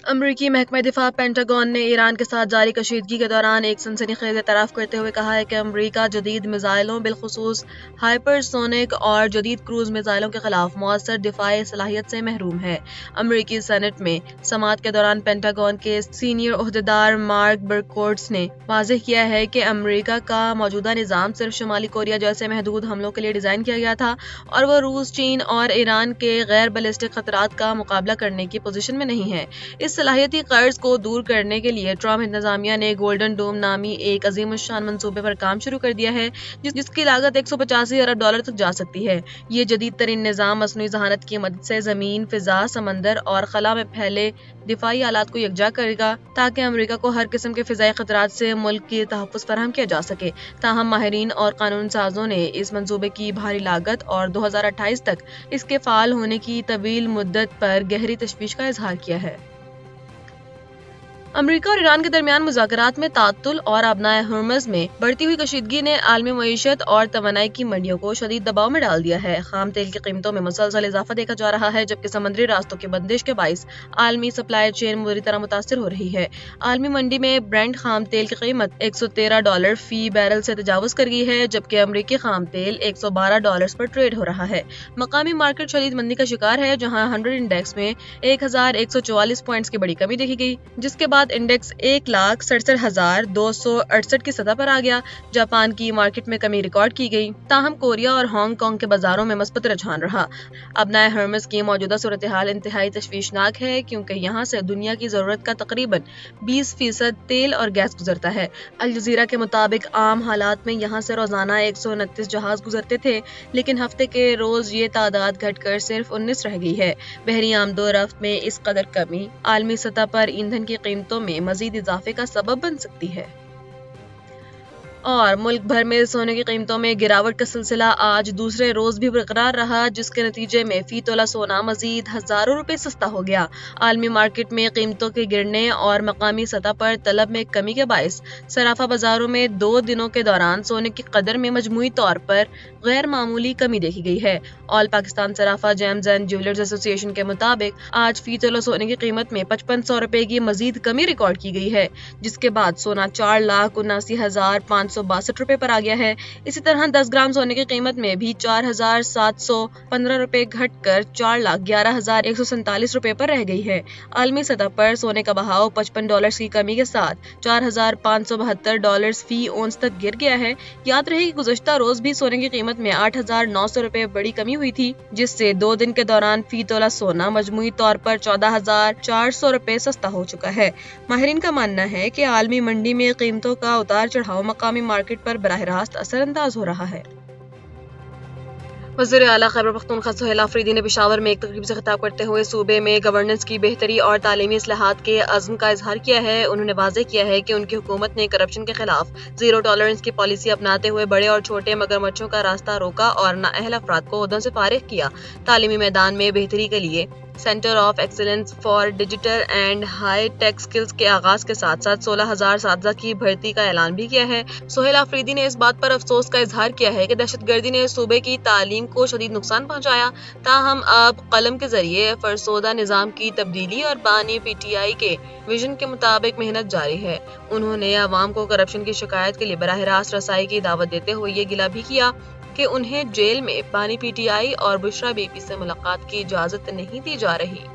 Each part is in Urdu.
امریکی محکمہ دفاع پینٹاگون نے ایران کے ساتھ جاری کشیدگی کے دوران ایک سنسنی خیز اعتراف کرتے ہوئے کہا ہے کہ امریکہ جدید میزائلوں بالخصوص ہائپر سونک اور جدید کروز میزائلوں کے خلاف مؤثر دفاعی صلاحیت سے محروم ہے۔ امریکی سینٹ میں سماعت کے دوران پینٹاگون کے سینئر عہدیدار مارک برکوٹس نے واضح کیا ہے کہ امریکہ کا موجودہ نظام صرف شمالی کوریا جیسے محدود حملوں کے لیے ڈیزائن کیا گیا تھا اور وہ روس، چین اور ایران کے غیر بیلسٹک خطرات کا مقابلہ کرنے کی پوزیشن میں نہیں ہے۔ اس صلاحیتی قرض کو دور کرنے کے لیے ٹرمپ انتظامیہ نے گولڈن ڈوم نامی ایک عظیم الشان منصوبے پر کام شروع کر دیا ہے جس کی لاگت $185 ارب تک جا سکتی ہے۔ یہ جدید ترین نظام مصنوعی ذہانت کی مدد سے زمین، فضا، سمندر اور خلا میں پھیلے دفاعی آلات کو یکجا کرے گا تاکہ امریکہ کو ہر قسم کے فضائی خطرات سے ملک کی تحفظ فراہم کیا جا سکے۔ تاہم ماہرین اور قانون سازوں نے اس منصوبے کی بھاری لاگت اور 2028 تک اس کے فعال ہونے کی طویل مدت پر گہری تشویش کا اظہار کیا ہے۔ امریکہ اور ایران کے درمیان مذاکرات میں تعطل اور آبنائے ہرمز میں بڑھتی ہوئی کشیدگی نے عالمی معیشت اور توانائی کی منڈیوں کو شدید دباؤ میں ڈال دیا ہے۔ خام تیل کی قیمتوں میں مسلسل اضافہ دیکھا جا رہا ہے جبکہ سمندری راستوں کی بندش کے باعث عالمی سپلائی چین بری طرح متاثر ہو رہی ہے۔ عالمی منڈی میں برنٹ خام تیل کی قیمت $113 فی بیرل سے تجاوز کر گئی ہے جبکہ امریکی خام تیل $112 پر ٹریڈ ہو رہا ہے۔ مقامی مارکیٹ شدید مندی کا شکار ہے جہاں 100 انڈیکس میں 1144 پوائنٹس کی بڑی کمی دیکھی گئی جس کے بعد انڈیکس 1,67,268 کی سطح پر آ گیا۔ جاپان کی مارکیٹ میں کمی ریکارڈ کی گئی تاہم کوریا اور ہانگ کانگ کے بازاروں میں مثبت رجحان رہا۔ ابنائے ہرمز کی موجودہ صورتحال انتہائی تشویشناک ہے کیونکہ یہاں سے دنیا کی ضرورت کا تقریباً 20% تیل اور گیس گزرتا ہے۔ الجزیرہ کے مطابق عام حالات میں یہاں سے روزانہ 129 جہاز گزرتے تھے لیکن ہفتے کے روز یہ تعداد گھٹ کر صرف 19 رہ گئی ہے۔ بحری آمد و رفت میں اس قدر کمی عالمی سطح پر ایندھن کی قیمتوں میں مزید اضافے کا سبب بن سکتی ہے۔ اور ملک بھر میں سونے کی قیمتوں میں گراوٹ کا سلسلہ آج دوسرے روز بھی برقرار رہا جس کے نتیجے میں فی تولہ سونا مزید ہزاروں روپے سستا ہو گیا۔ عالمی مارکیٹ میں قیمتوں کے گرنے اور مقامی سطح پر طلب میں کمی کے باعث صرافہ بازاروں میں 2 دنوں کے دوران سونے کی قدر میں مجموعی طور پر غیر معمولی کمی دیکھی گئی ہے۔ آل پاکستان صرافہ جیمز اینڈ جیولرز ایسوسی ایشن کے مطابق آج فی تولہ سونے کی قیمت میں 5500 روپے کی مزید کمی ریکارڈ کی گئی ہے جس کے بعد سونا 4,79,562 روپے پر آ گیا ہے۔ اسی طرح 10 گرام سونے کی قیمت میں بھی 4,715 روپے گھٹ کر 4,11,147 روپے پر رہ گئی ہے۔ عالمی سطح پر سونے کا بہاؤ $55 کی کمی کے ساتھ $4,572 فی اونس تک گر گیا ہے۔ یاد رہے کہ گزشتہ روز بھی سونے کی قیمت میں 8,900 روپے بڑی کمی ہوئی تھی جس سے 2 دن کے دوران فی تولہ سونا مجموعی طور پر 14,400 روپے سستا ہو چکا ہے۔ ماہرین کا ماننا ہے کہ عالمی منڈی میں قیمتوں کا اتار چڑھاؤ مقامی مارکیٹ پر براہ راست اثر انداز ہو رہا ہے۔ وزیر اعلیٰ خیبر پختونخوا سہیل آفریدی نے پشاور میں ایک تقریب سے خطاب کرتے ہوئے صوبے میں گورننس کی بہتری اور تعلیمی اصلاحات کے عزم کا اظہار کیا ہے۔ انہوں نے واضح کیا ہے کہ ان کی حکومت نے کرپشن کے خلاف زیرو ٹالرنس کی پالیسی اپناتے ہوئے بڑے اور چھوٹے مگرمچھوں کا راستہ روکا اور نااہل افراد کو عہدوں سے فارغ کیا۔ تعلیمی میدان میں بہتری کے لیے centre of excellence for digital and high tech skills کے آغاز کے ساتھ ساتھ 16,000 اساتذہ کی بھرتی کا اعلان بھی کیا ہے۔ سہیل آفریدی نے اس بات پر افسوس کا اظہار کیا ہے کہ دہشت گردی نے صوبے کی تعلیم کو شدید نقصان پہنچایا، تاہم اب قلم کے ذریعے فرسودہ نظام کی تبدیلی اور بانی پی ٹی آئی کے ویژن کے مطابق محنت جاری ہے۔ انہوں نے عوام کو کرپشن کی شکایت کے لیے براہ راست رسائی کی دعوت دیتے ہوئے یہ گلہ بھی کیا کہ انہیں جیل میں بانی پی ٹی آئی اور بشرا بی پی سے ملاقات کی اجازت نہیں دی جا رہی۔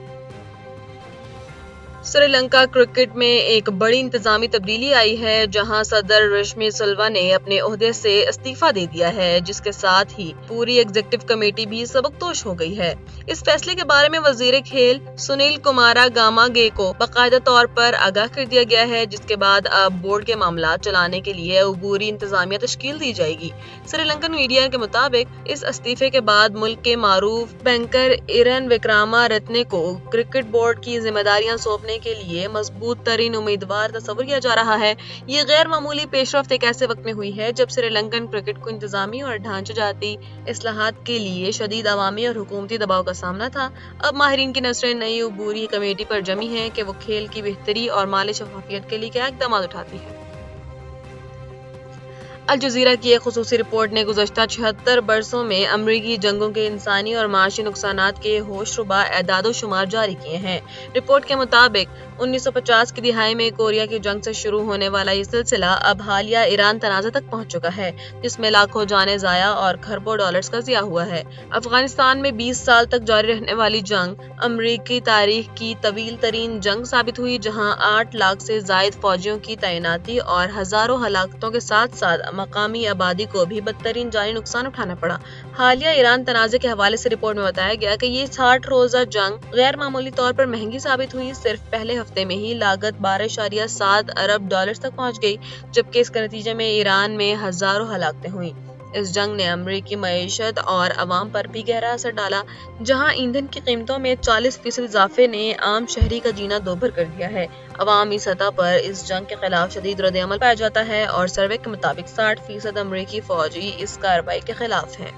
سری لنکا کرکٹ میں ایک بڑی انتظامی تبدیلی آئی ہے جہاں صدر رشمی سلوا نے اپنے عہدے سے استعفیٰ دے دیا ہے جس کے ساتھ ہی پوری ایگزیکٹو کمیٹی بھی سبکدوش ہو گئی ہے۔ اس فیصلے کے بارے میں وزیر کھیل سنیل کمارا گاماگے کو باقاعدہ طور پر آگاہ کر دیا گیا ہے جس کے بعد اب بورڈ کے معاملات چلانے کے لیے عبوری انتظامیہ تشکیل دی جائے گی۔ سری لنکن میڈیا کے مطابق اس استعفے کے بعد ملک کے معروف بینکر ایرن وکراما رتنے کو کرکٹ بورڈ کی ذمہ داریاں سونپنے کے لیے مضبوط ترین امیدوار تصور کیا جا رہا ہے۔ یہ غیر معمولی پیش رفت ایک ایسے وقت میں ہوئی ہے جب سری لنکن کرکٹ کو انتظامی اور ڈھانچہ جاتی اصلاحات کے لیے شدید عوامی اور حکومتی دباؤ کا سامنا تھا۔ اب ماہرین کی نظریں نئی عبوری کمیٹی پر جمی ہیں کہ وہ کھیل کی بہتری اور مالی شفافیت کے لیے کیا اقدامات اٹھاتی ہے۔ الجزیرہ کی ایک خصوصی رپورٹ نے گزشتہ 76 برسوں میں امریکی جنگوں کے انسانی اور معاشی نقصانات کے ہوش ربا اعداد و شمار جاری کیے ہیں۔ رپورٹ کے مطابق 1950 کی دہائی میں کوریا کی جنگ سے شروع ہونے والا یہ سلسلہ اب حالیہ ایران تنازع تک پہنچ چکا ہے، جس میں لاکھوں جانیں ضائع اور کھربوں ڈالرز کا ضیاع ہوا ہے۔ افغانستان میں 20 سال تک جاری رہنے والی جنگ امریکی تاریخ کی طویل ترین جنگ ثابت ہوئی، جہاں 8 لاکھ سے زائد فوجیوں کی تعیناتی اور ہزاروں ہلاکتوں کے ساتھ ساتھ مقامی آبادی کو بھی بدترین جانی نقصان اٹھانا پڑا۔ حالیہ ایران تنازع کے حوالے سے رپورٹ میں بتایا گیا کہ یہ 60 روزہ جنگ غیر معمولی طور پر مہنگی ثابت ہوئی۔ صرف پہلے ہفتے میں ہی لاگت 12.7 ارب ڈالرز تک پہنچ گئی، جبکہ اس کے نتیجے میں ایران میں ہزاروں ہلاکتیں ہوئیں۔ اس جنگ نے امریکی معیشت اور عوام پر بھی گہرا اثر ڈالا، جہاں ایندھن کی قیمتوں میں 40% اضافے نے عام شہری کا جینا دوبھر کر دیا ہے۔ عوامی سطح پر اس جنگ کے خلاف شدید رد عمل پایا جاتا ہے اور سروے کے مطابق 60% امریکی فوجی اس کارروائی کے خلاف ہیں۔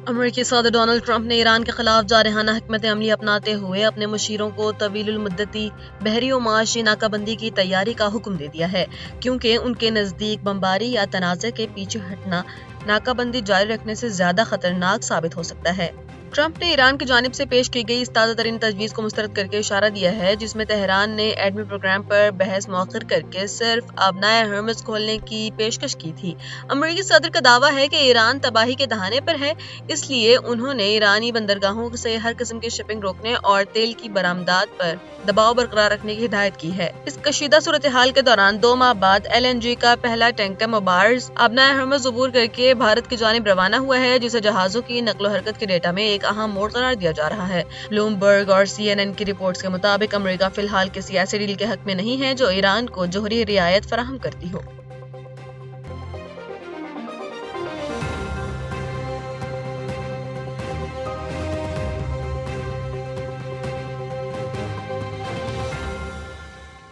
امریکی صدر ڈونلڈ ٹرمپ نے ایران کے خلاف جارحانہ حکمت عملی اپناتے ہوئے اپنے مشیروں کو طویل المدتی بحری و معاشی ناکہ بندی کی تیاری کا حکم دے دیا ہے، کیونکہ ان کے نزدیک بمباری یا تنازع کے پیچھے ہٹنا ناکہ بندی جاری رکھنے سے زیادہ خطرناک ثابت ہو سکتا ہے۔ ٹرمپ نے ایران کی جانب سے پیش کی گئی اس تازہ ترین تجویز کو مسترد کر کے اشارہ دیا ہے، جس میں تہران نے ایٹمی پروگرام پر بحث مؤخر کر کے صرف آبنائے ہرمز کھولنے کی پیشکش کی تھی۔ امریکی صدر کا دعویٰ ہے کہ ایران تباہی کے دہانے پر ہے، اس لیے انہوں نے ایرانی بندرگاہوں سے ہر قسم کی شپنگ روکنے اور تیل کی برآمدات پر دباؤ برقرار رکھنے کی ہدایت کی ہے۔ اس کشیدہ صورتحال کے دوران 2 ماہ بعد LNG کا پہلا ٹینکر مبارز آبنائے ہرمز عبور کر کے بھارت کی جانب روانہ ہوا ہے، جسے جہازوں کی نقل و حرکت کے ڈیٹا میں ایک اہم موڑ قرار دیا جا رہا ہے۔ بلومبرگ اور CNN کی رپورٹس کے مطابق امریکہ فی الحال کسی ایسے ڈیل کے حق میں نہیں ہے جو ایران کو جوہری رعایت فراہم کرتی ہو۔